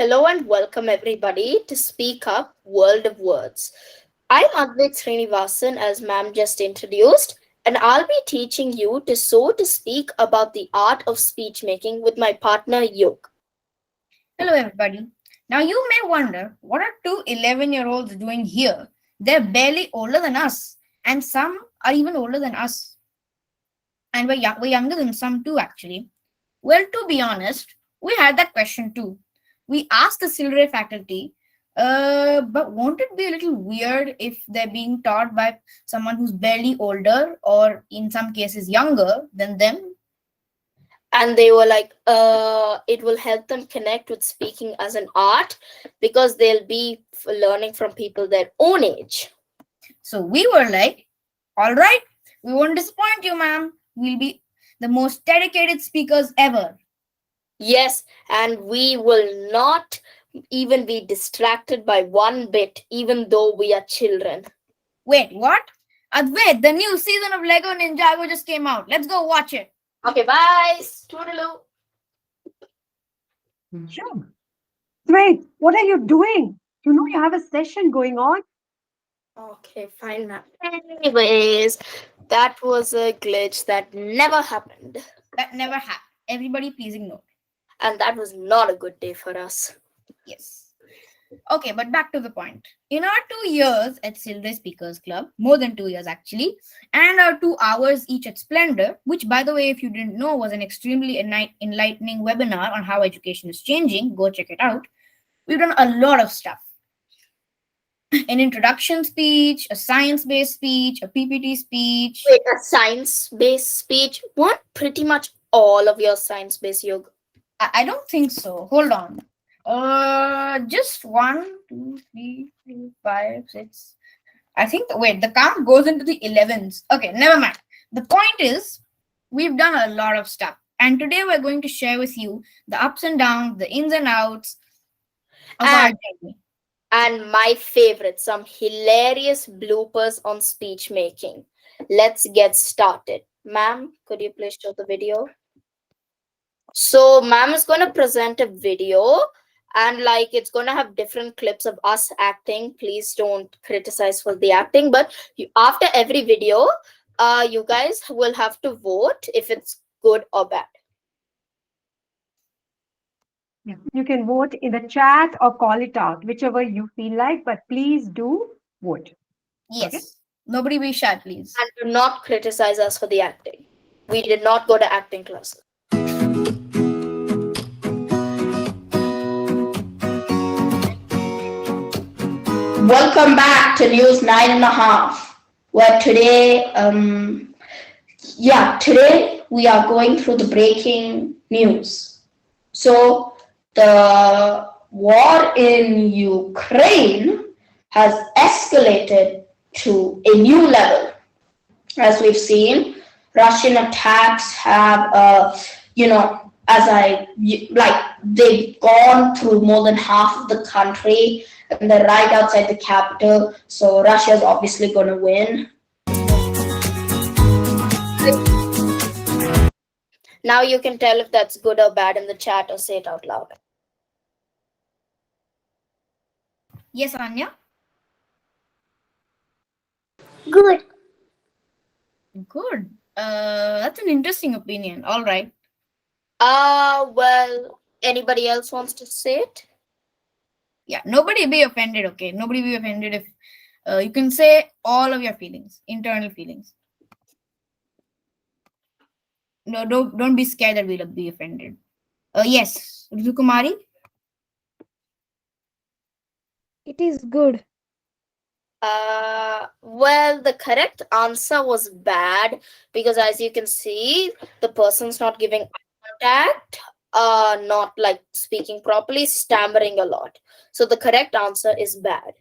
Hello and welcome everybody to Speak Up World of Words. I'm Advait Srinivasan, as ma'am just introduced, and I'll be teaching you to speak about the art of speech making with my partner Yog. Hello, everybody. Now, you may wonder what are two 11-year-olds doing here? They're barely older than us, and some are even older than us. And we're younger than some too, actually. Well, to be honest, we had that question too. We asked the Cilre faculty, but won't it be a little weird if they're being taught by someone who's barely older or in some cases younger than them? And they were like, it will help them connect with speaking as an art because they'll be learning from people their own age. So we were like, all right, we won't disappoint you, ma'am. We'll be the most dedicated speakers ever. Yes, and we will not even be distracted by one bit, even though we are children. Wait, what? Advait, the new season of Lego Ninjago just came out. Let's go watch it. Okay, bye. Toodaloo. Sure. Wait, what are you doing? You know you have a session going on. Okay, fine now. Anyways, that was a glitch that never happened. That never happened. Everybody please ignore. And that was not a good day for us. Yes. Okay, but back to the point. In our 2 years at Cilre Speakers Club, more than 2 years actually, and our 2 hours each at Splendor, which by the way, if you didn't know, was an extremely enlightening webinar on how education is changing, go check it out. We've done a lot of stuff. An introduction speech, a science-based speech, a PPT speech. Wait, a science-based speech? What? Pretty much all of your science-based yoga. I don't think so. Hold on. Just 1, 2, 3, 4, 5, 6. I think, wait, the count goes into the 11s. Okay, never mind. The point is, we've done a lot of stuff. And today we're going to share with you the ups and downs, the ins and outs of our journey. And my favorite, some hilarious bloopers on speech making. Let's get started. Ma'am, could you please show the video? So, ma'am is going to present a video and it's going to have different clips of us acting. Please don't criticize for the acting, but after every video, you guys will have to vote if it's good or bad. Yeah. You can vote in the chat or call it out, whichever you feel like, but please do vote. Yes. Okay. Nobody be shy, please. And do not criticize us for the acting. We did not go to acting classes. Welcome back to News 9.5, where today, today we are going through the breaking news. So the war in Ukraine has escalated to a new level. As we've seen, Russian attacks have, they've gone through more than half of the country and they're right outside the capital. So Russia's obviously going to win. Now you can tell if that's good or bad in the chat or say it out loud. Yes, Anya? Good. Good. That's an interesting opinion. All right. Well, anybody else wants to say it? Yeah, nobody be offended, okay? Nobody be offended if you can say all of your feelings, internal feelings. No, don't be scared that we'll be offended. Yes, Ritu Kumari? It is good. Well, the correct answer was bad because as you can see, the person's not giving contact, not speaking properly, stammering a lot. So the correct answer is bad.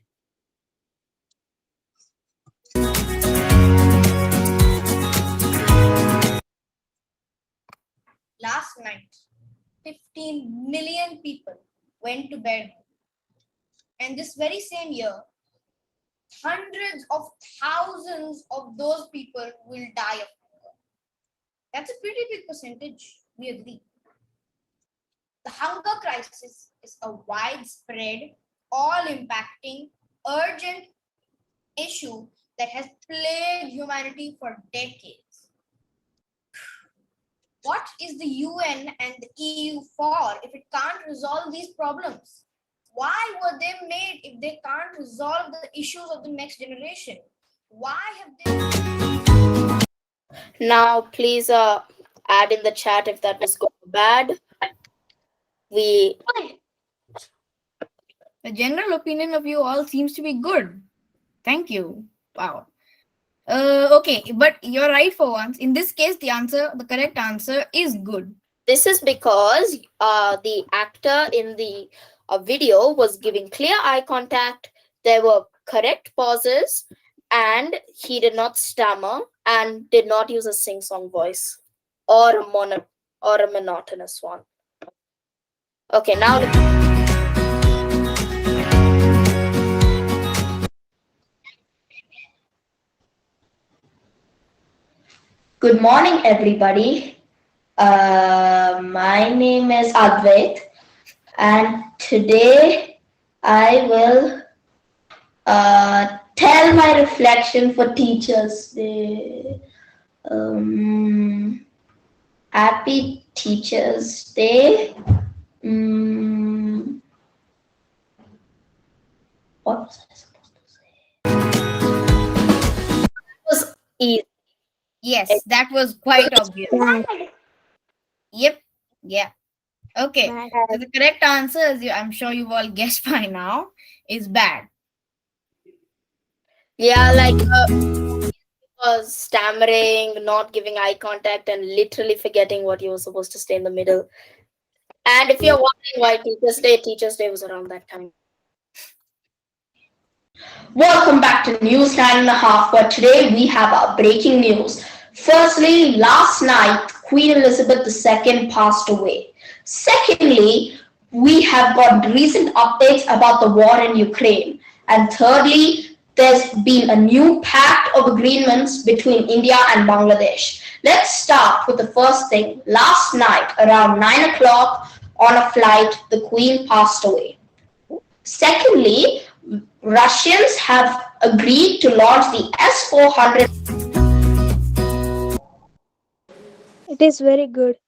Last night, 15 million people went to bed. And this very same year, hundreds of thousands of those people will die of hunger. That's a pretty big percentage. We agree. The The hunger crisis is a widespread, all-impacting, urgent issue that has plagued humanity for decades. What is the UN and the EU for if it can't resolve these problems? Why were they made if they can't resolve the issues of the next generation? Why have they... Now, please add in the chat if that was good or bad. The general opinion of you all seems to be good. Thank you. Wow. Okay, but you're right for once. In this case, the correct answer is good. This is because the actor in the video was giving clear eye contact. There were correct pauses, and he did not stammer and did not use a sing-song voice or a monotonous one. Okay, now. Good morning, everybody. My name is Advait, and today I will tell my reflection for Teachers Day. Happy Teachers Day. What was I supposed to say? That was easy. Yes, that was quite obvious. Yep. Yeah. Okay. So the correct answer, as I'm sure you've all guessed by now, is bad. Yeah, like was stammering, not giving eye contact, and literally forgetting what you were supposed to stay in the middle. And if you're wondering why Teachers Day was around that time. Welcome back to News 9.5, where today we have our breaking news. Firstly, last night, Queen Elizabeth II passed away. Secondly, we have got recent updates about the war in Ukraine. And thirdly, there's been a new pact of agreements between India and Bangladesh. Let's start with the first thing. Last night, around 9 o'clock on a flight, the Queen passed away. Secondly, Russians have agreed to launch the S-400. It is very good.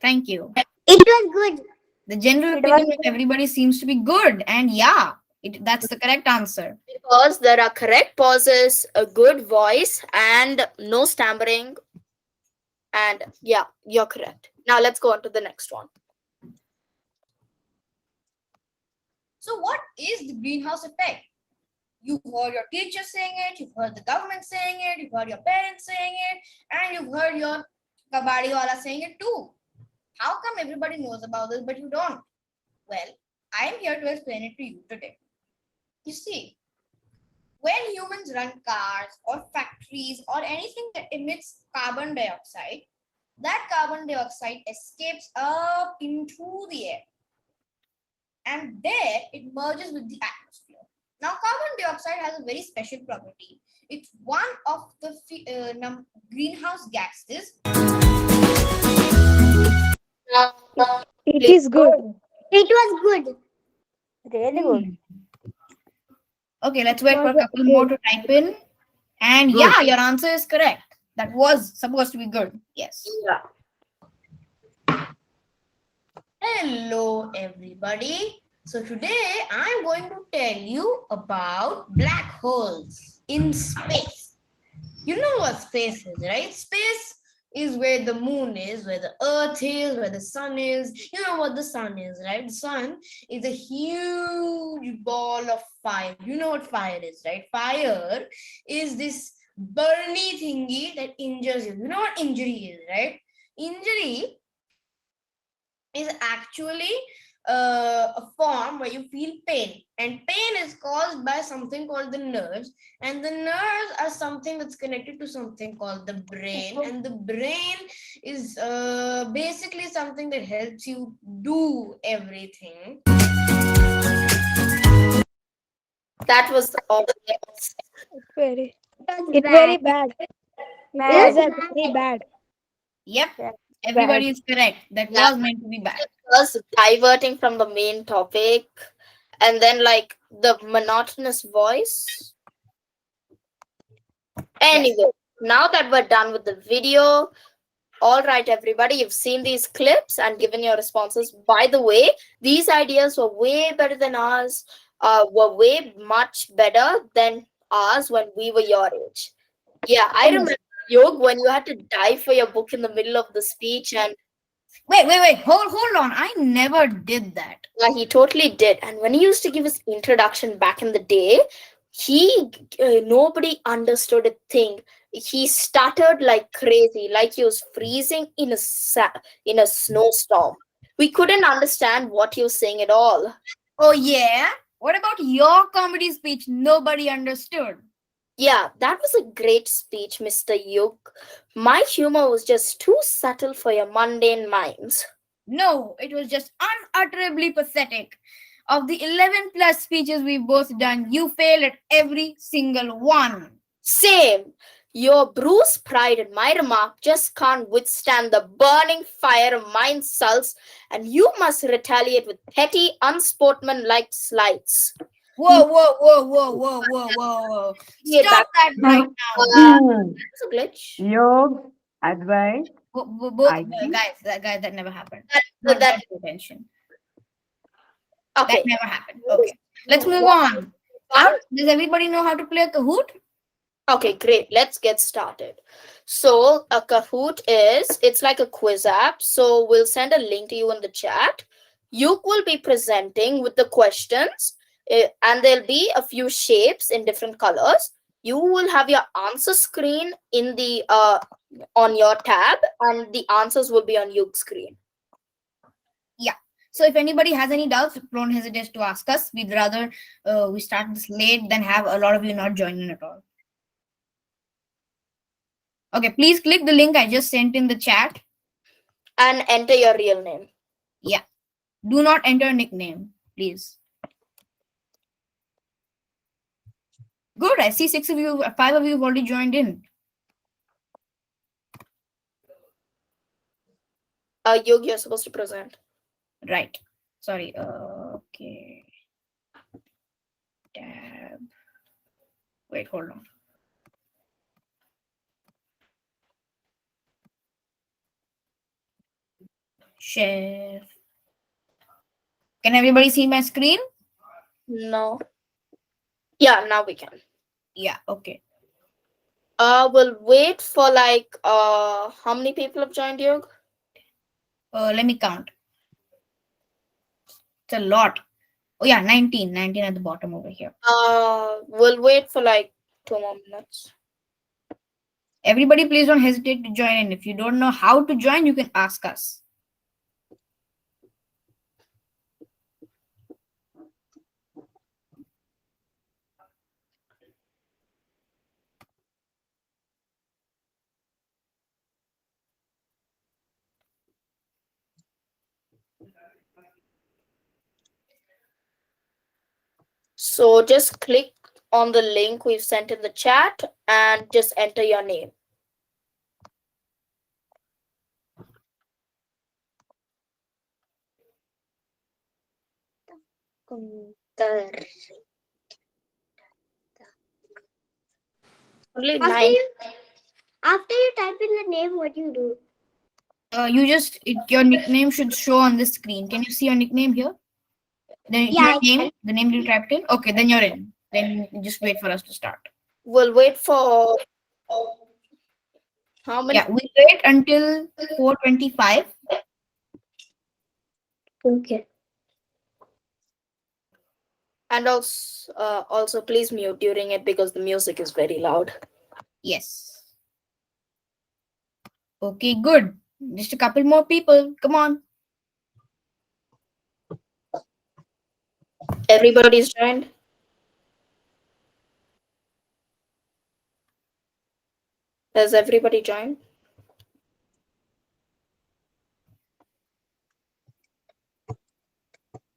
Thank you. It was good. The general opinion of everybody seems to be good. And yeah, that's the correct answer. Because there are correct pauses, a good voice, and no stammering. And yeah, you're correct. Now let's go on to the next one. So what is the greenhouse effect? You've heard your teacher saying it, you've heard the government saying it, you've heard your parents saying it, and you've heard your kabadi wala saying it too. How come everybody knows about this but you don't? Well, I'm here to explain it to you today. You see, when humans run cars or factories or anything that emits carbon dioxide, that carbon dioxide escapes up into the air. And there it merges with the atmosphere. Now, carbon dioxide has a very special property. It's one of the greenhouse gases. It is good. It was good. Really good. Okay, let's wait for a couple more to type in. And yeah, your answer is correct. That was supposed to be good. Yes. Yeah. Hello, everybody. So today I'm going to tell you about black holes in space. You know what space is, right? Space is where the moon is, where the earth is, where the sun is. You know what the sun is, right? The sun is a huge ball of fire. You know what fire is, right? Fire is this burny thingy that injures you. You know what injury is, right? Injury is actually a form where you feel pain, and pain is caused by something called the nerves, and the nerves are something that's connected to something called the brain, and the brain is basically something that helps you do everything. That was obvious. It's very bad. It was very bad. Yep. Everybody is correct. That Yeah. was meant to be bad. Us diverting from the main topic, and then like the monotonous voice. Anyway, now that we're done with the video, all right, everybody, you've seen these clips and given your responses. By the way, these ideas were way better than ours, were way much better than ours when we were your age. Yeah, I remember, Yog, when you had to dive for your book in the middle of the speech, and Wait. Hold on. I never did that. yeah, he totally did. And when he used to give his introduction back in the day, he nobody understood a thing. He stuttered like crazy, like he was freezing in in a snowstorm. We couldn't understand what he was saying at all. Oh yeah. What about your comedy speech? Nobody understood. Yeah, that was a great speech, Mr. Yuk. My humor was just too subtle for your mundane minds. No, it was just unutterably pathetic. Of the 11 plus speeches we've both done, you failed at every single one. Same. Your bruised pride and my remark just can't withstand the burning fire of my insults, and you must retaliate with petty, unsportsmanlike slights. Whoa. Yeah, Stop that right now. That's a glitch. Yog, advice. Both I think. guys, that never happened. That- Don't pay attention. That okay. never happened. Okay. Let's move on. Does everybody know how to play a Kahoot? Okay, great. Let's get started. So, a Kahoot it's like a quiz app. So, we'll send a link to you in the chat. You will be presenting with the questions, and there'll be a few shapes in different colors. You will have your answer screen in the on your tab, and the answers will be on your screen. So if anybody has any doubts, don't hesitate to ask us. We'd rather we start this late than have a lot of you not joining at all. Okay, please click the link I just sent in the chat. And enter your real name. Yeah. Do not enter nickname, please. Good. I see 6 of you, 5 of you have already joined in. Yog, you're supposed to present. Right. Sorry. Okay. Tab. Wait, hold on. Share. Can everybody see my screen? No. Yeah, now we can. Yeah, okay. We'll wait for like how many people have joined, Yog? Let me count. It's a lot. Oh yeah, 19 at the bottom over here. We'll wait for like 2 more minutes. Everybody, please don't hesitate to join in. If you don't know how to join, you can ask us. So just click on the link we've sent in the chat and just enter your name. Only After 9. you type in the name, what do you do? Your nickname should show on the screen. Can you see your nickname here? Then Yeah, the name you typed in. Okay, then you're in. Then just wait for us to start. We'll wait for how many? Yeah, we wait until 4:25. Okay. And also please mute during it because the music is very loud. Yes. Okay, good. Just a couple more people. Come on. Everybody's joined? Has everybody joined?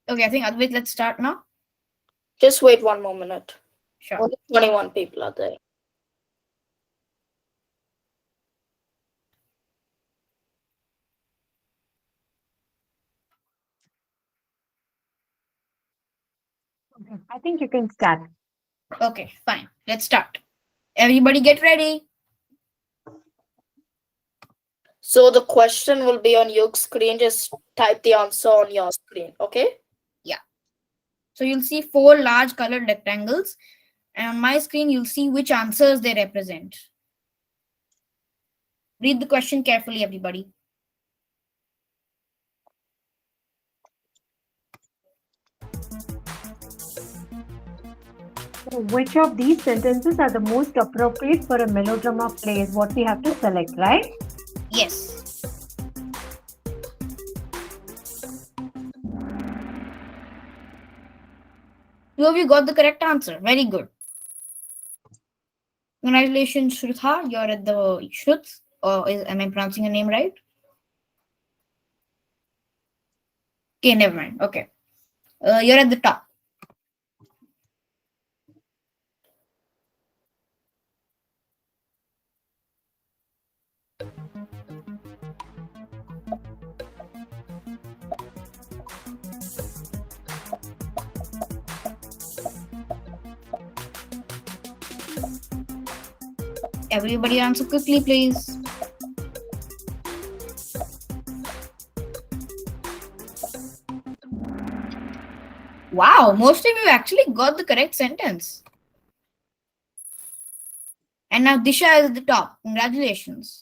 Okay, I think Advait, let's start now. Just wait 1 more minute. Sure. Only 21 people are there. I think you can start. Okay, fine. Let's start. Everybody get ready. So the question will be on your screen. Just type the answer on your screen. Okay. So you'll see 4 large colored rectangles, and on my screen you'll see which answers they represent. Read the question carefully, everybody. So which of these sentences are the most appropriate for a melodrama play is what we have to select, right? Yes. Two of you got the correct answer. Very good. Congratulations, Shrutha. You're at the Shruth. Am I pronouncing your name right? Okay, never mind. Okay. You're at the top. Everybody answer quickly, please. Wow, most of you actually got the correct sentence. And now Disha is at the top. Congratulations.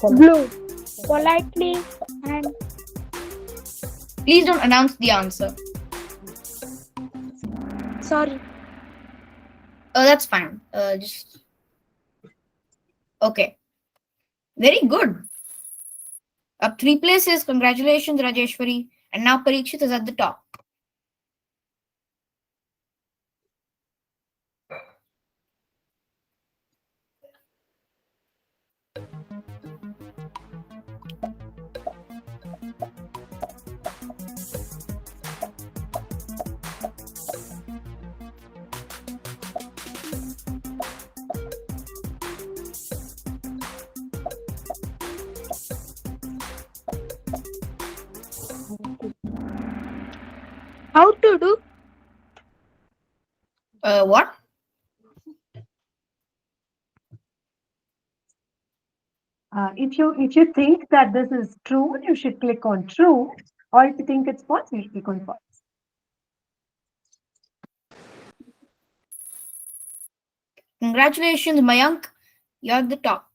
Blue. Politely and Please don't announce the answer. sorry. Oh, that's fine. Just okay. Very good. Up 3 places. Congratulations, Rajeshwari. And now Parikshit is at the top. How to do? What? If you think that this is true, you should click on true, or if you think it's false, you should click on false. Congratulations, Mayank. You're at the top.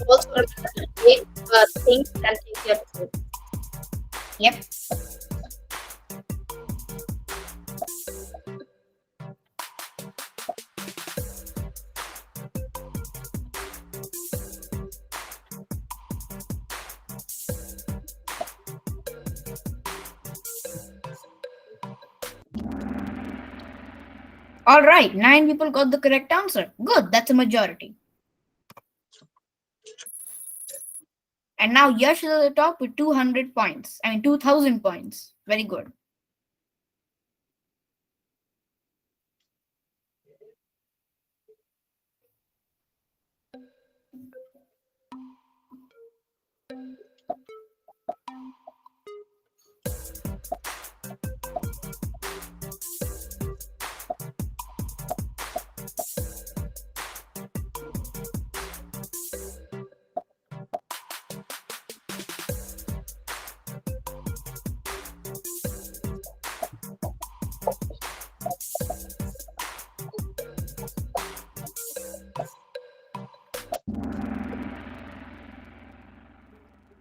Also remember to take things and take your time. Yep. All right, 9 people got the correct answer. Good, that's a majority. And now Yash is at the top with 200 points. 2,000 points. Very good.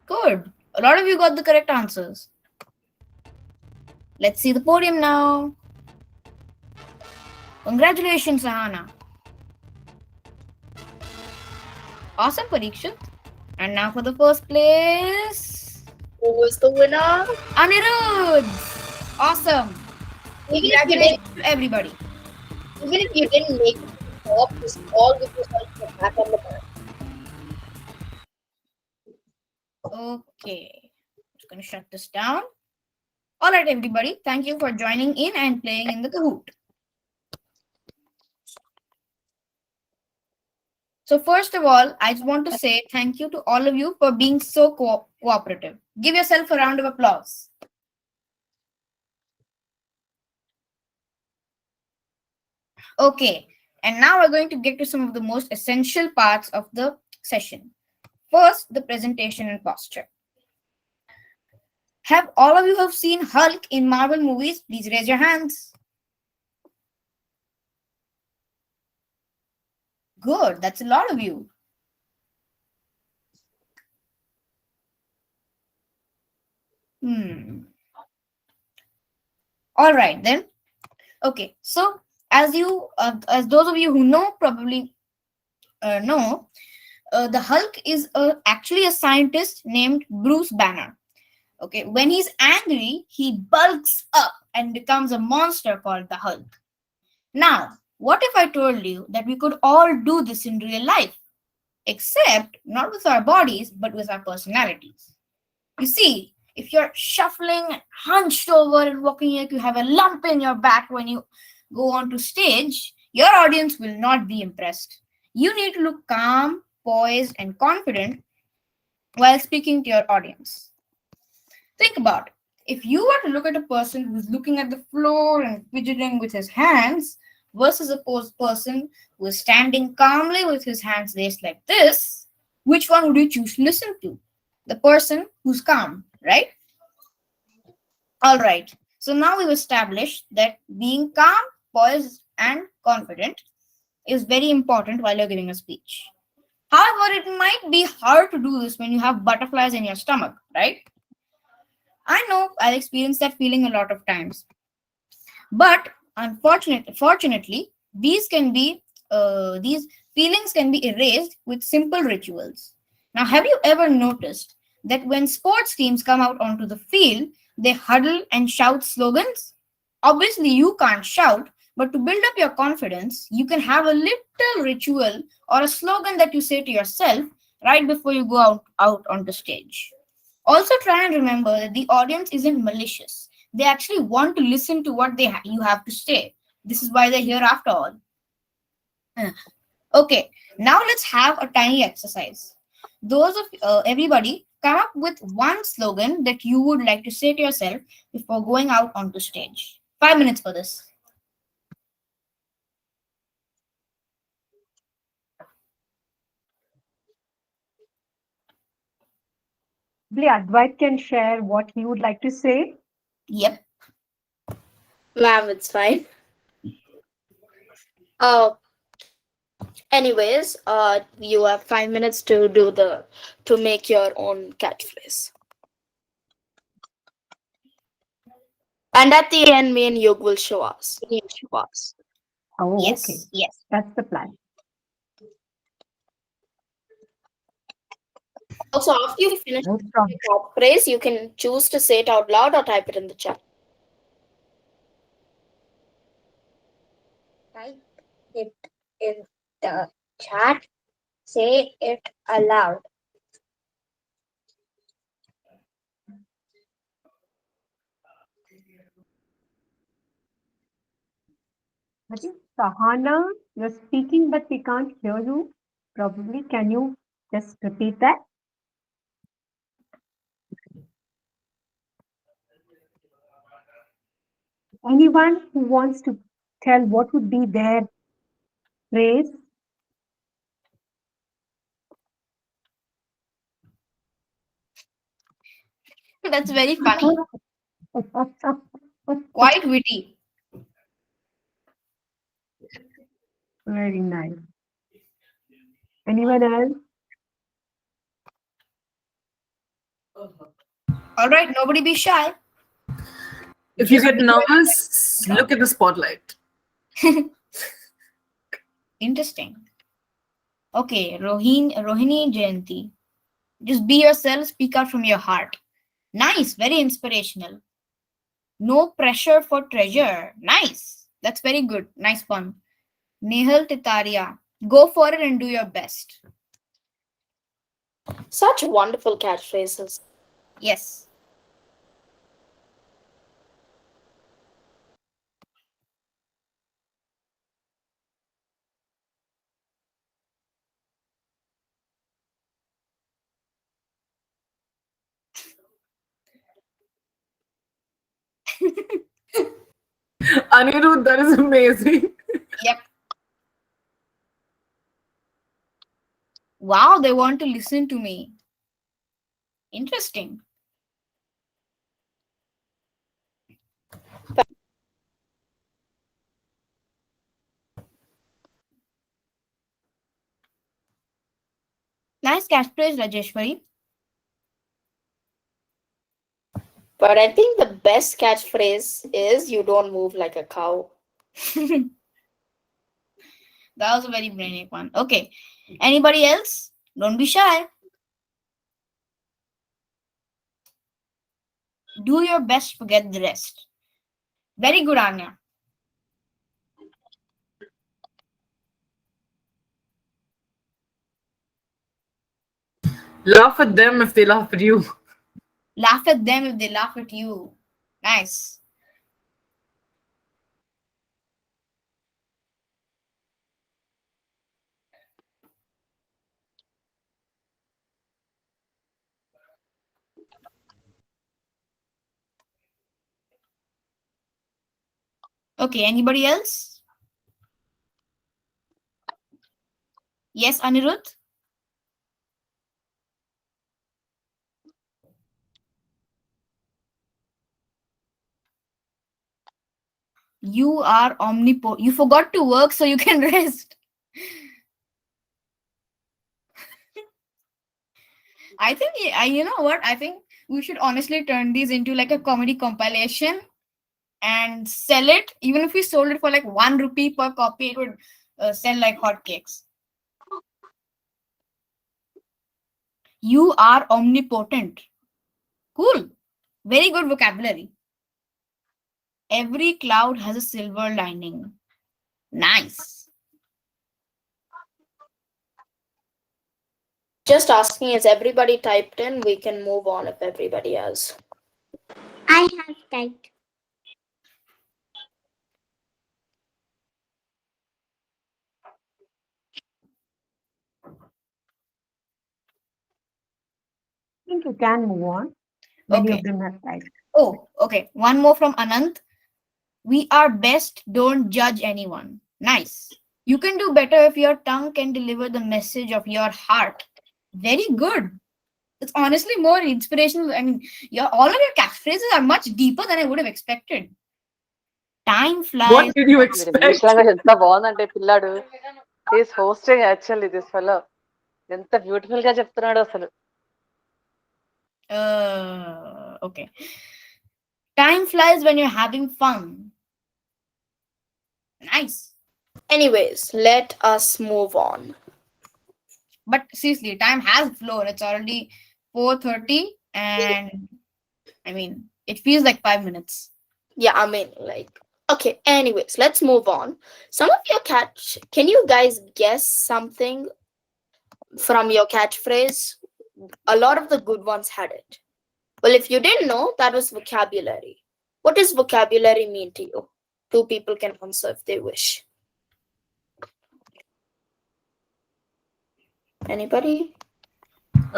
Good. A lot of you got the correct answers. Let's see the podium now. Congratulations, Sahana. Awesome, Parikshit. And now for the first place, Who is the winner? Anirudh. Awesome. Even if you didn't, Congratulations to everybody. even if you didn't make it to the top, just all give yourself a pat on the back. Okay. Just gonna shut this down. All right, everybody. Thank you for joining in and playing in the Kahoot. So first of all, I just want to say thank you to all of you for being so cooperative. Give yourself a round of applause. Okay, and now we're going to get to some of the most essential parts of the session. First, the presentation and posture. Have all of you have seen Hulk in Marvel movies? Please raise your hands. Good, that's a lot of you. All right then. Okay, so as as those of you who know probably know, the Hulk is actually a scientist named Bruce Banner. Okay, when he's angry, he bulks up and becomes a monster called the Hulk. Now, what if I told you that we could all do this in real life, except not with our bodies, but with our personalities? You see, if you're shuffling, hunched over, and walking like you have a lump in your back when you go onto stage, your audience will not be impressed. You need to look calm, poised, and confident while speaking to your audience. Think about it. If you were to look at a person who's looking at the floor and fidgeting with his hands versus a person who is standing calmly with his hands raised like this, which one would you choose to listen to? The person who's calm, right? All right. So now we've established that being calm, poised, and confident is very important while you're giving a speech. However, it might be hard to do this when you have butterflies in your stomach, right? I know I've experienced that feeling a lot of times. But fortunately, these feelings can be erased with simple rituals. Now, have you ever noticed that when sports teams come out onto the field, they huddle and shout slogans? Obviously, you can't shout, but to build up your confidence, you can have a little ritual or a slogan that you say to yourself right before you go out onto stage. Also, try and remember that the audience isn't malicious. They actually want to listen to what you have to say. This is why they're here after all. Okay, now let's have a tiny exercise. Those of everybody come up with one slogan that you would like to say to yourself before going out onto stage. 5 minutes for this. Advait can share what he would like to say. Yep. Ma'am, it's fine. Uh, anyways, you have 5 minutes to make your own catchphrase. And at the end, me and Yug will show us. Oh, Yes. okay. Yes. That's the plan. Also, after you finish No your problem. catchphrase, you can choose to say it out loud or type it in the chat. Type it in the chat. Say it aloud. I think Sahana, you're speaking, but we can't hear you. Probably, can you just repeat that? Anyone who wants to tell what would be their phrase? That's very funny. Quite witty. Very nice. Anyone else? All right, nobody be shy. If you get nervous, look at the spotlight. Interesting. Okay, Rohini Jayanti. Just be yourself, speak out from your heart. Nice, very inspirational. No pressure for treasure. Nice. That's very good. Nice one. Nehal Titaria. Go for it and do your best. Such wonderful catchphrases. Yes. Anirudh, that is amazing. Yep. Wow, they want to listen to me. Interesting. Nice catchphrase, Rajeshwari. But I think the best catchphrase is "You don't move like a cow." That was a very brainy one. Okay. Anybody else? Don't be shy. Do your best, forget the rest. Very good, Anya. Laugh at them if they laugh at you. Laugh at them if they laugh at you. Nice. Okay, anybody else? Yes, Anirudh? You are omnipotent. You forgot to work so you can rest. I think, you know what? I think we should honestly turn these into like a comedy compilation and sell it. Even if we sold it for like 1 rupee per copy, it would sell like hotcakes. You are omnipotent. Cool. Very good vocabulary. Every cloud has a silver lining. Nice. Just asking, is everybody typed in? We can move on if everybody has. I have typed. I think you can move on. Many Okay. of them have typed. Oh, okay. One more from Anant. We are best, don't judge anyone. Nice. You can do better if your tongue can deliver the message of your heart. Very good. It's honestly more inspirational. I mean, all of your catchphrases are much deeper than I would have expected. Time flies. What did you మీరు expect? English language ఎంత బాగుందంటే పిల్లాడు is hosting actually this fellow ఎంత beautiful గా చెప్తున్నాడు అసలు. Okay. Time flies when you're having fun. Nice. Anyways, let us move on. But seriously, time has flown. It's already 4:30 and I mean, it feels like 5 minutes. Yeah, I mean, like, okay, anyways, let's move on. Some of your can you guys guess something from your catchphrase? A lot of the good ones had it. Well, if you didn't know, that was vocabulary. What does vocabulary mean to you? Two people can answer if they wish. Anybody?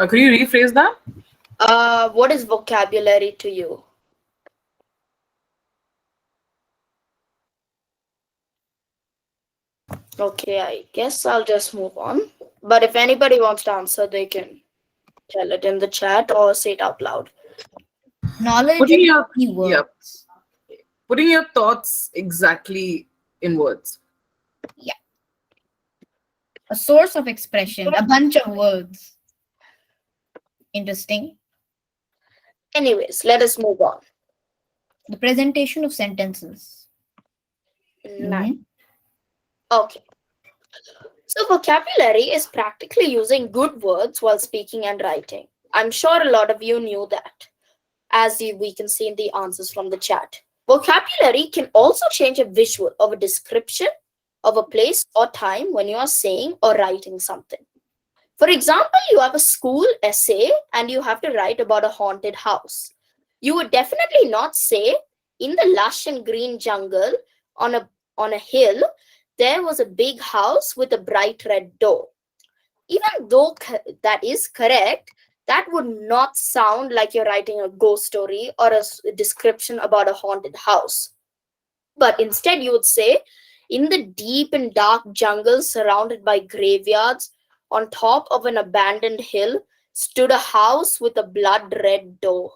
Could you rephrase that? What is vocabulary to you? Okay, I guess I'll just move on. But if anybody wants to answer, they can tell it in the chat or say it out loud. Knowledge Putting is your keywords. putting your thoughts exactly in words. A source of expression, a bunch of words. Interesting. Anyways, let us move on. The presentation of sentences. Nice. Okay. So vocabulary is practically using good words while speaking and writing. I'm sure a lot of you knew that, as we can see in the answers from the chat. Vocabulary can also change a visual of a description of a place or time when you are saying or writing something. For example, you have a school essay and you have to write about a haunted house. You would definitely not say, in the lush and green jungle on a hill, there was a big house with a bright red door. Even though that is correct, that would not sound like you're writing a ghost story or a description about a haunted house. But instead, you would say, in the deep and dark jungle surrounded by graveyards, on top of an abandoned hill, stood a house with a blood red door.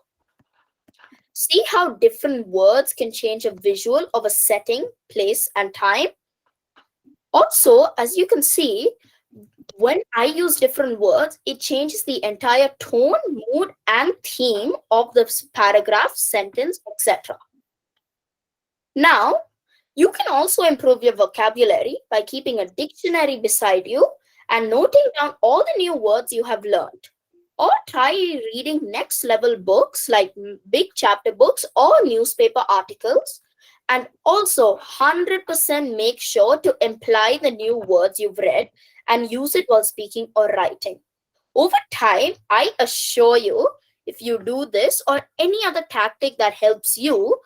See how different words can change a visual of a setting, place, and time? Also, as you can see, when I use different words, it changes the entire tone, mood, and theme of the paragraph, sentence, etc. Now, you can also improve your vocabulary by keeping a dictionary beside you and noting down all the new words you have learned. Or try reading next level books like big chapter books or newspaper articles. And also 100% make sure to imply the new words you've read and use it while speaking or writing. Over time, I assure you, if you do this or any other tactic that helps you,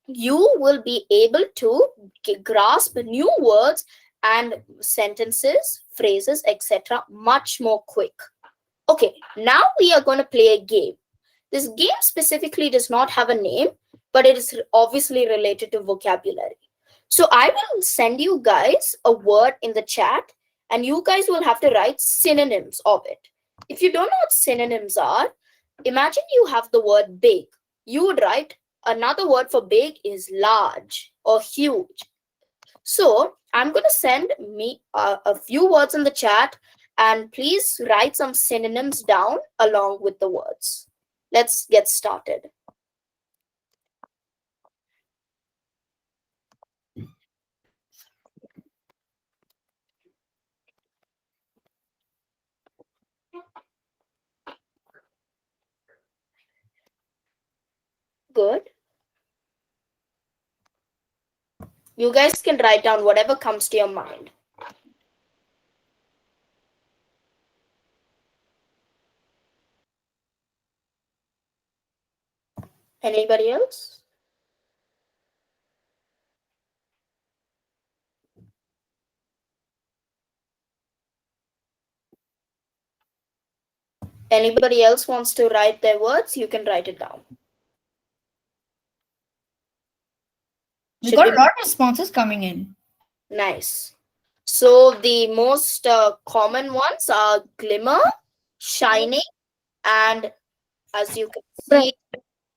you will be able to grasp new words and sentences, phrases, etc. much more quick. Okay, now we are going to play a game. This game specifically does not have a name, but it is obviously related to vocabulary. So I will send you guys a word in the chat and you guys will have to write synonyms of it. If you don't know what synonyms are, imagine you have the word big. You would write another word for big is large or huge. So I'm going to send me a few words in the chat and please write some synonyms down along with the words. Let's get started. Good. You guys can write down whatever comes to your mind. Anybody else? Anybody else wants to write their words? You can write it down. We got a lot of responses coming in. Nice. So the most common ones are glimmer, shining, and as you can see,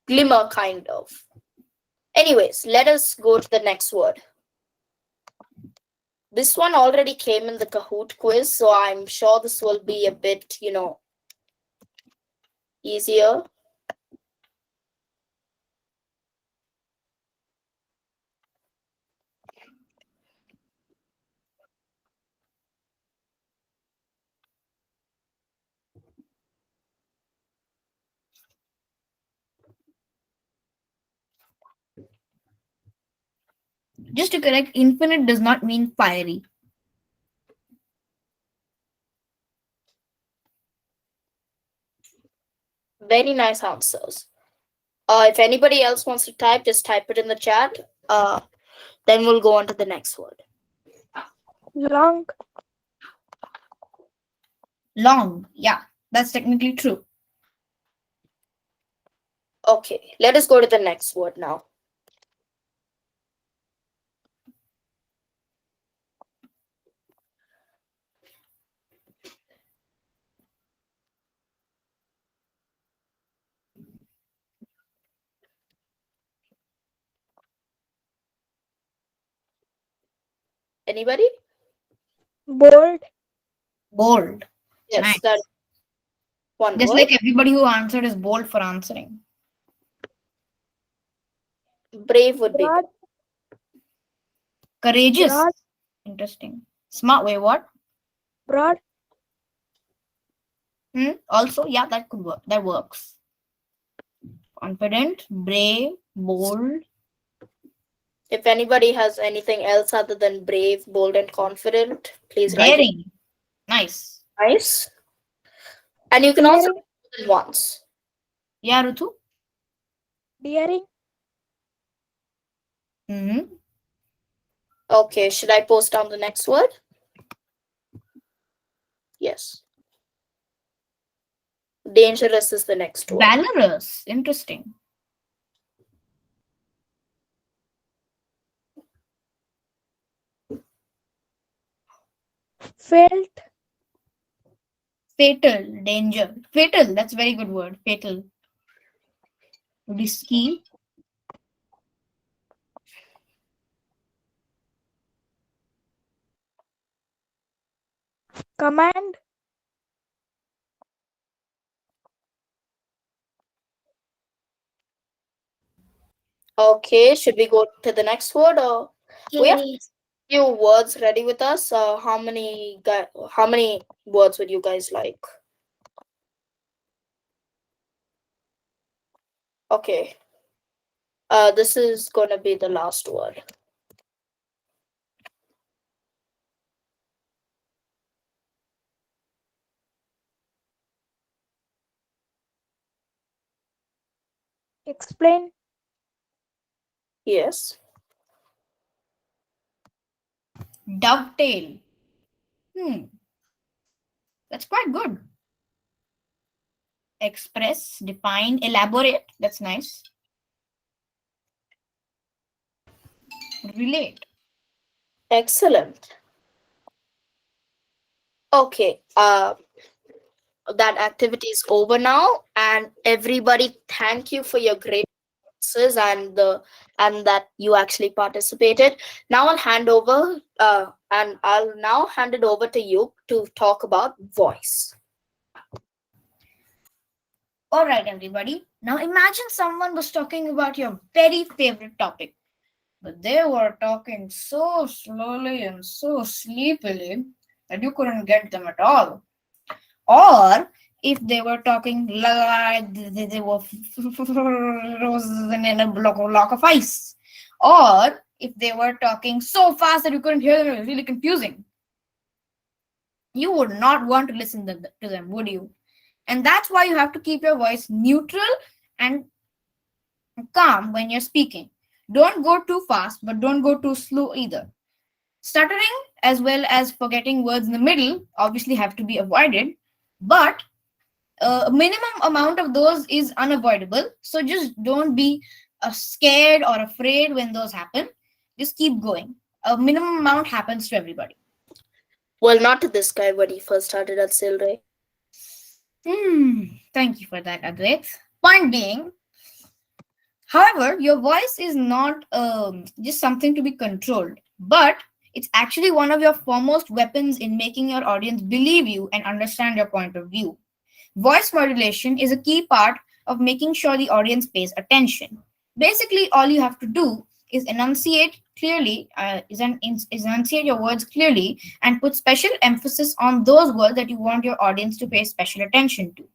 glimmer kind of. Anyways, let us go to the next word. This one already came in the Kahoot quiz, so I'm sure this will be a bit, easier. Just to correct, infinite does not mean fiery. Very nice answers. If anybody else wants to type, just type it in the chat. Then we'll go on to the next word. Long. Long. Yeah, that's technically true. Okay, let us go to the next word now. Anybody? Bold. Bold. Yes, Nice. that one Just word. like everybody who answered is bold for answering. Brave would be. Broad. Courageous. Broad. Interesting. Smart. Wait, what? Broad. Also, yeah, that could work. That works. Confident, brave, Bold. If anybody has anything else other than brave, bold, and confident, please write it. Daring. Nice. Nice. And you can also Daring. write more than once. Yeah, Rutu? Daring. Mm-hmm. Okay, should I post down the next word? Yes. Dangerous is the next word. Valorous. Interesting. Felt. Fatal. Danger. Fatal. That's a very good word. Fatal. Risky. Command. Okay, should we go to the next word, or we have Scary. few words ready with us? How many words would you guys like? Okay. This is gonna be the last word. Explain. Yes. Dovetail. That's quite good. Express, define, elaborate. That's nice. Relate. Excellent. Okay. That activity is over now, and everybody, thank you for your great answers and that you actually participated. Now I'll hand over and I'll now hand it over to you to talk about voice. All right, everybody. Now imagine someone was talking about your very favorite topic, but they were talking so slowly and so sleepily that you couldn't get them at all. Or if they were talking like they were frozen in a block of ice. Or if they were talking so fast that you couldn't hear them, it was really confusing. You would not want to listen to them, would you? And that's why you have to keep your voice neutral and calm when you're speaking. Don't go too fast, but don't go too slow either. Stuttering as well as forgetting words in the middle obviously have to be avoided, but a minimum amount of those is unavoidable. So just don't be scared or afraid when those happen. Just keep going. A minimum amount happens to everybody. Well, not to this guy when he first started at Cilre. Thank you for that, Advait. Point being, however, your voice is not just something to be controlled, but it's actually one of your foremost weapons in making your audience believe you and understand your point of view. Voice modulation is a key part of making sure the audience pays attention. Basically, all you have to do is enunciate clearly, enunciate your words clearly, and put special emphasis on those words that you want your audience to pay special attention to.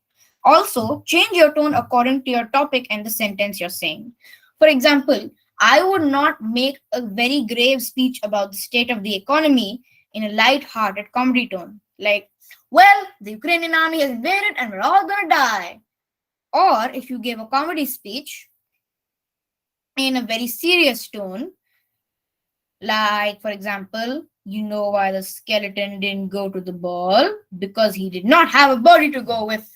Also, change your tone according to your topic and the sentence you're saying. For example, I would not make a very grave speech about the state of the economy in a light-hearted comedy tone, like, well, the Ukrainian army has invaded and we're all gonna die. Or if you gave a comedy speech in a very serious tone, like, for example, you know why the skeleton didn't go to the ball? Because he did not have a body to go with.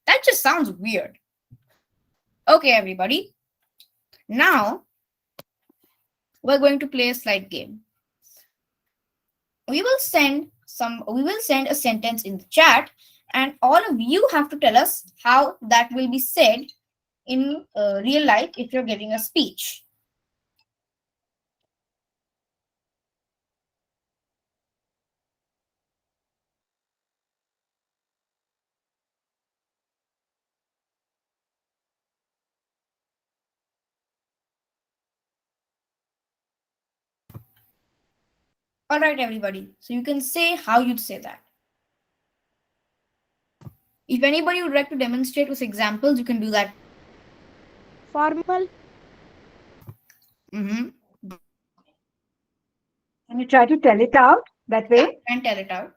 That just sounds weird. Okay, everybody. Now, we're going to play a slide game. We will send a sentence in the chat, and all of you have to tell us how that will be said in real life if you're giving a speech. All right, everybody. So you can say how you'd say that. If anybody would like to demonstrate with examples, you can do that. Formal. Mm-hmm. Can you try to tell it out that way? And tell it out.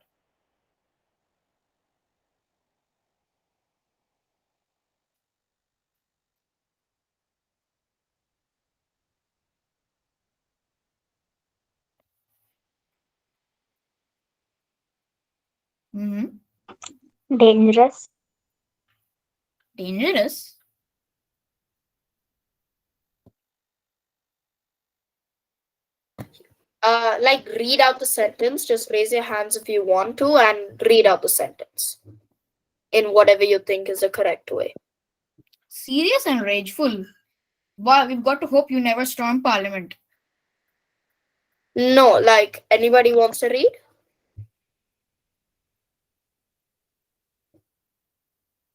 Mm-hmm. Dangerous. Dangerous. Like read out the sentence. Just raise your hands if you want to and read out the sentence in whatever you think is the correct way. Serious and rageful. Wow, we've got to hope you never storm Parliament. No, like anybody wants to read?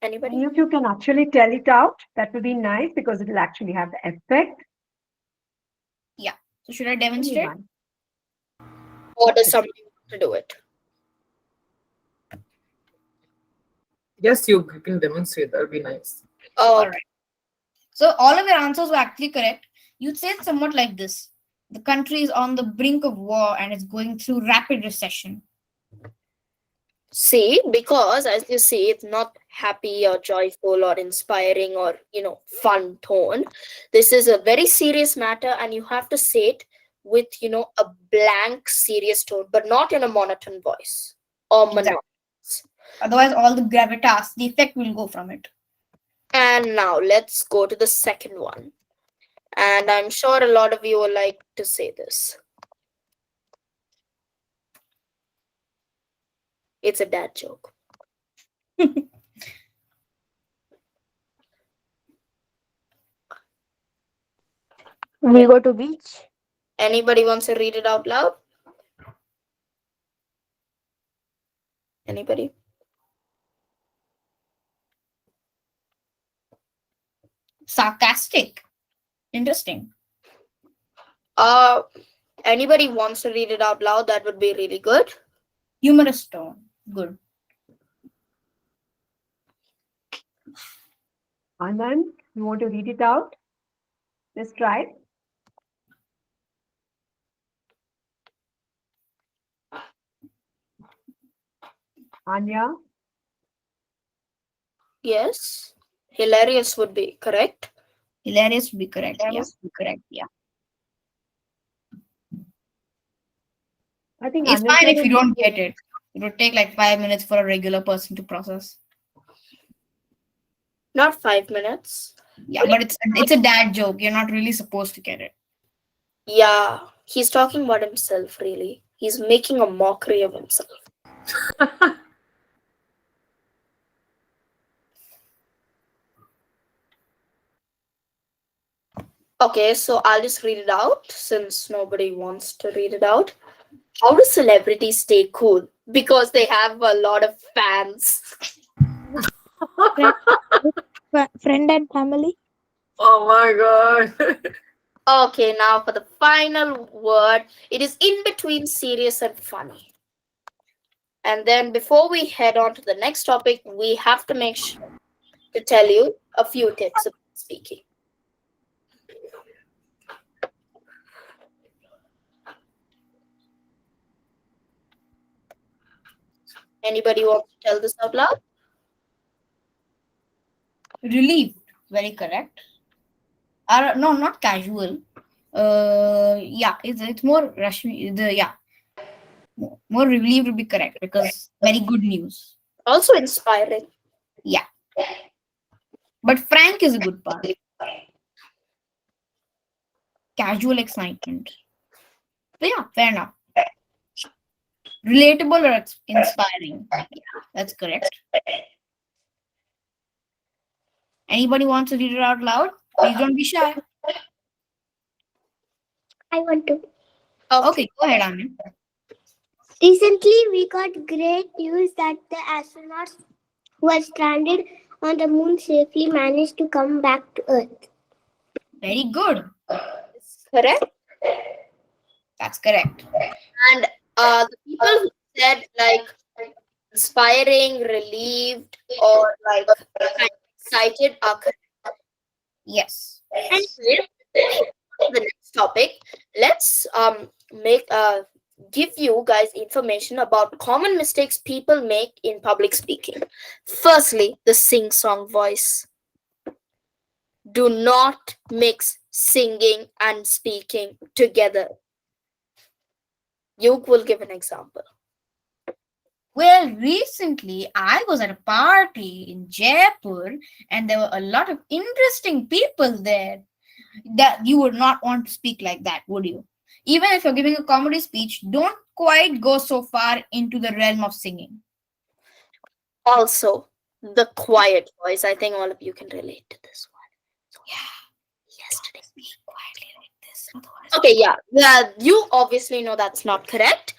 Anybody? Any of you can actually tell it out. That would be nice because it will actually have the effect. Yeah. So should I demonstrate? Anyone. Or does somebody want to do it? Yes, you can demonstrate. That'll be nice. Oh, All right. So all of your answers were actually correct. You'd say it somewhat like this: the country is on the brink of war and is going through rapid recession. see, because as you see, it's not happy or joyful or inspiring or, fun tone. This is a very serious matter, and you have to say it with, a blank, serious tone, but not in a monotone voice or Exactly. monotonous. Otherwise, all the gravitas, the effect will go from it. And now let's go to the second one. And I'm sure a lot of you would like to say this. It's a dad joke. We go to beach. Anybody wants to read it out loud? Anybody? Sarcastic. Interesting. Anybody wants to read it out loud? That would be really good. Humorous tone. Good. Anand, you want to read it out? Let's try. Anya, Yes. Hilarious would be correct. Hilarious would be correct. Yeah. I think It's Anand fine said if you don't get it. It would take like 5 minutes for a regular person to process. Not 5 minutes. Yeah, but it's a dad joke. You're not really supposed to get it. Yeah, he's talking about himself, really. He's making a mockery of himself. Okay, so I'll just read it out since nobody wants to read it out. How do celebrities stay cool? Because they have a lot of fans. Friend and family. Oh my god. Okay, now for the final word. It is in between serious and funny. And then before we head on to the next topic, we have to make sure to tell you a few tips about speaking. Anybody want to tell this out loud? Relieved. Very correct. No, not casual. Yeah, it's more rushing. More relieved would be correct because very good news. Also inspiring. Yeah. But frank is a good part. Casual excitement. So yeah, fair enough. Relatable or inspiring. Yeah, that's correct. Anybody wants to read it out loud? Please don't be shy. I want to. Okay, go ahead, Anand. Recently, we got great news that the astronauts who were stranded on the moon safely managed to come back to Earth. Very good. Correct? That's correct. And the people who said like inspiring, relieved, or like kind of excited are correct. Yes. And The next topic, let's make give you guys information about common mistakes people make in public speaking. Firstly, the sing song voice. Do not mix singing and speaking together. You will give an example. Well, recently I was at a party in Jaipur and there were a lot of interesting people there. That you would not want to speak like that, would you? Even if you're giving a comedy speech, don't quite go so far into the realm of singing. Also, the quiet voice. I think all of you can relate to this one. So, yesterday. Speak quietly like this. Otherwise, Okay, yeah. You obviously know that's not correct.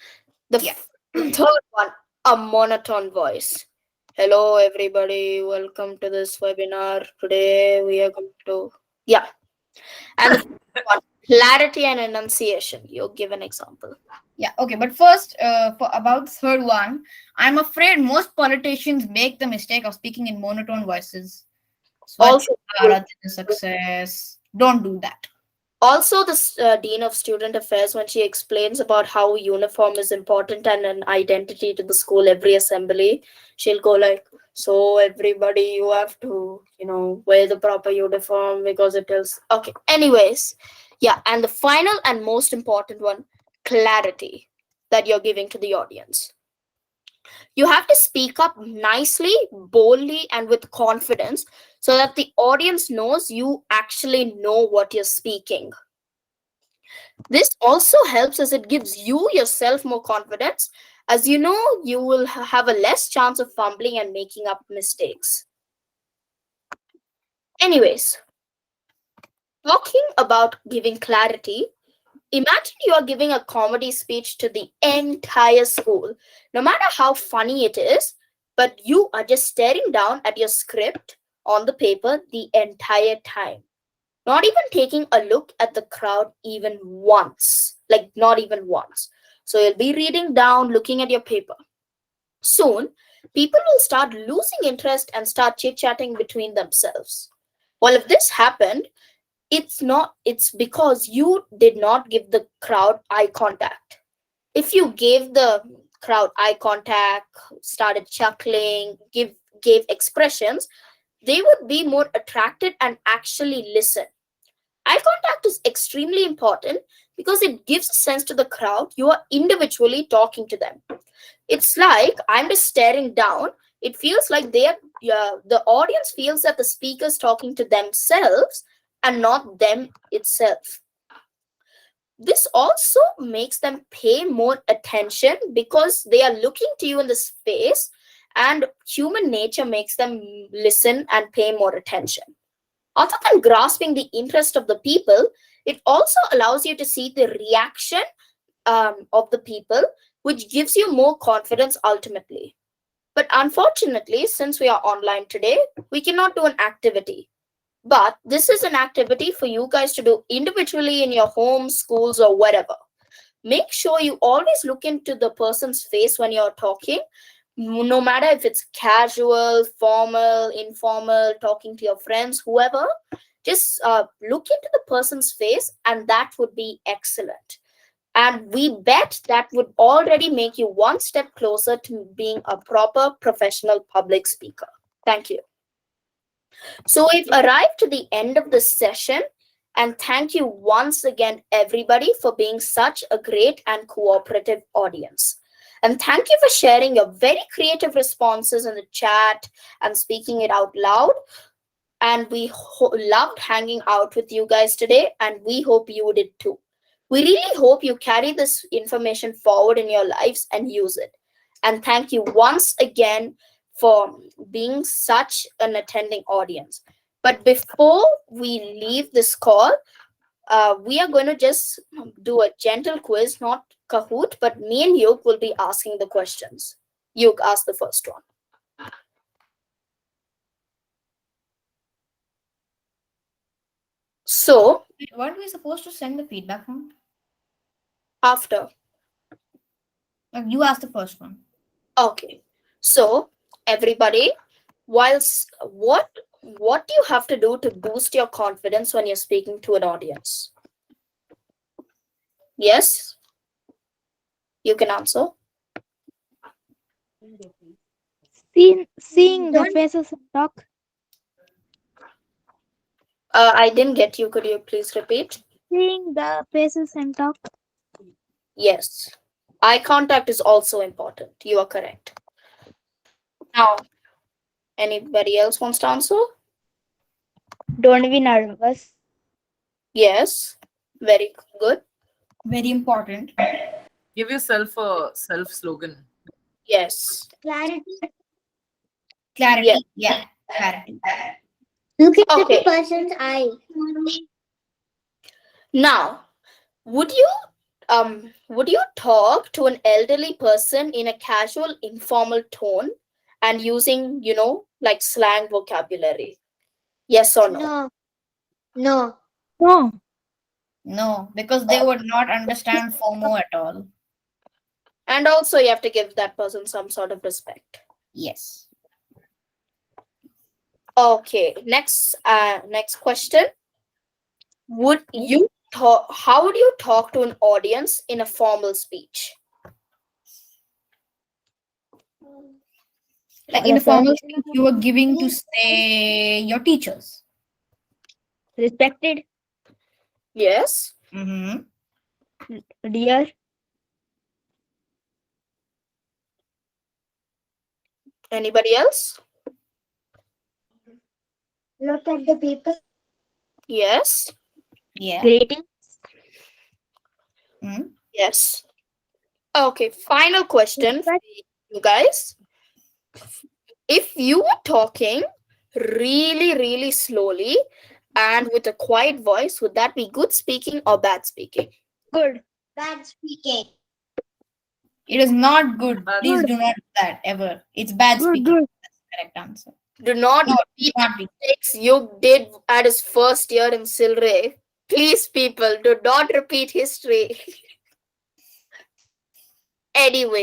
The Yeah. third one, a monotone voice. Hello, everybody. Welcome to this webinar. Today we are going to and the fourth one, clarity and enunciation. You give an example. Yeah, okay, but first, for about the third one, I'm afraid most politicians make the mistake of speaking in monotone voices. Also, Swachh success. Don't do that. Also, the dean of student affairs, when she explains about how uniform is important and an identity to the school every assembly, she'll go like, so everybody, you have to, wear the proper uniform because it tells. Okay, anyways, yeah. And the final and most important one, clarity that you're giving to the audience. You have to speak up nicely, boldly, and with confidence so that the audience knows you actually know what you're speaking. This also helps as it gives you yourself more confidence, as you know you will have a less chance of fumbling and making up mistakes. Anyways, talking about giving clarity, imagine you are giving a comedy speech to the entire school, no matter how funny it is, but you are just staring down at your script on the paper the entire time. Not even taking a look at the crowd even once. Like, not even once. So you'll be reading down, looking at your paper. Soon, people will start losing interest and start chit-chatting between themselves. Well, if this happened, it's because you did not give the crowd eye contact. If you gave the crowd eye contact, started chuckling, gave expressions, they would be more attracted and actually listen. Eye contact is extremely important because it gives a sense to the crowd you are individually talking to them. It's like I'm just staring down. It feels like the audience feels that the speaker is talking to themselves and not them itself. This also makes them pay more attention because they are looking to you in the space, and human nature makes them listen and pay more attention. Other than grasping the interest of the people, it also allows you to see the reaction of the people, which gives you more confidence ultimately. But unfortunately, since we are online today, we cannot do an activity. But this is an activity for you guys to do individually in your homes, schools, or wherever. Make sure you always look into the person's face when you're talking, no matter if it's casual, formal, informal, talking to your friends, whoever. Just look into the person's face, and that would be excellent. And we bet that would already make you one step closer to being a proper professional public speaker. Thank you. So we've arrived to the end of this session, and thank you once again, everybody, for being such a great and cooperative audience. And thank you for sharing your very creative responses in the chat and speaking it out loud. And we loved hanging out with you guys today, and we hope you did too. We really hope you carry this information forward in your lives and use it. And thank you once again for being such an attending audience. But before we leave this call, we are going to just do a gentle quiz, not Kahoot, but me and Yug will be asking the questions. Yug, ask the first one. So, Weren't we supposed to send the feedback form? after. You asked the first one. Okay. So, everybody, whilst what do you have to do to boost your confidence when you're speaking to an audience? Yes, you can answer. Seeing the faces and talk. I didn't get you. Could you please repeat? Seeing the faces and talk. Yes. Eye contact is also important. You are correct. Now, anybody else wants to answer? Don't be nervous. Yes. Very good. Very important. Give yourself a self slogan. Yes. Clarity. Clarity. Yeah. Clarity. Look at Okay. the person's eye. Now, would you talk to an elderly person in a casual, informal tone and using, like slang vocabulary? Yes or no? No. No. No. No, because they would not understand FOMO at all. And also you have to give that person some sort of respect. Yes. Okay, next question. How would you talk to an audience in a formal speech? Like in a formal speech, you were giving to say your teachers. Respected. Yes. Mm-hmm. Dear. Anybody else? Look at the people. Yes. Yeah. Greeting. Mm. Yes. Okay, final question for Respect. you guys. If you were talking really, really slowly and with a quiet voice, would that be good speaking or bad speaking? Good. Bad speaking. It is not good. Bad. Please do not do that ever. It's bad Good. speaking. Good. That's the correct answer. Do not No, repeat do not be. mistakes you did at his first year in Cilre. Please, people, do not repeat history. Anyway.